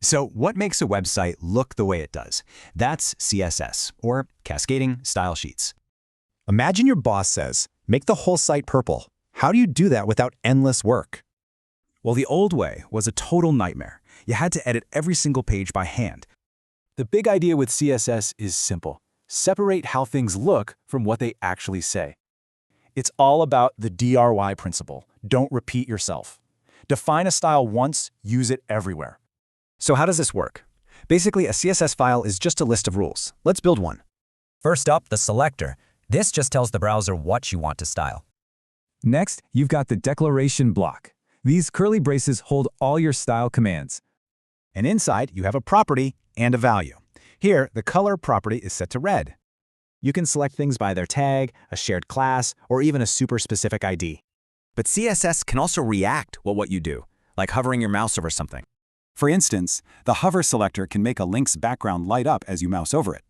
So what makes a website look the way it does? That's CSS, or Cascading Style Sheets. Imagine your boss says, make the whole site purple. How do you do that without endless work? Well, the old way was a total nightmare. You had to edit every single page by hand. The big idea with CSS is simple. Separate how things look from what they actually say. It's all about the DRY principle. Don't repeat yourself. Define a style once, use it everywhere. So how does this work? Basically, a CSS file is just a list of rules. Let's build one. First up, the selector. This just tells the browser what you want to style. Next, you've got the declaration block. These curly braces hold all your style commands. And inside, you have a property and a value. Here, the color property is set to red. You can select things by their tag, a shared class, or even a super specific ID. But CSS can also react to what you do, like hovering your mouse over something. For instance, the hover selector can make a link's background light up as you mouse over it.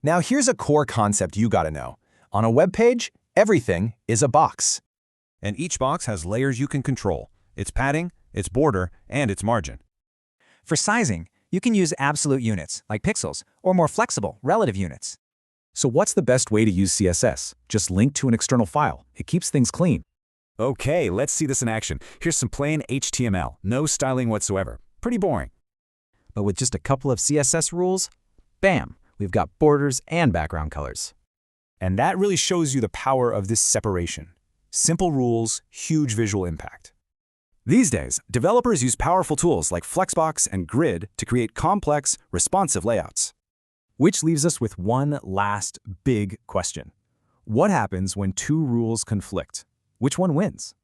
Now here's a core concept you gotta know. On a web page, everything is a box. And each box has layers you can control: its padding, its border, and its margin. For sizing, you can use absolute units, like pixels, or more flexible, relative units. So what's the best way to use CSS? Just link to an external file. It keeps things clean. Okay, let's see this in action. Here's some plain HTML, no styling whatsoever. Pretty boring. But with just a couple of CSS rules, bam, we've got borders and background colors. And that really shows you the power of this separation. Simple rules, huge visual impact. These days, developers use powerful tools like Flexbox and Grid to create complex, responsive layouts. Which leaves us with one last big question. What happens when two rules conflict? Which one wins?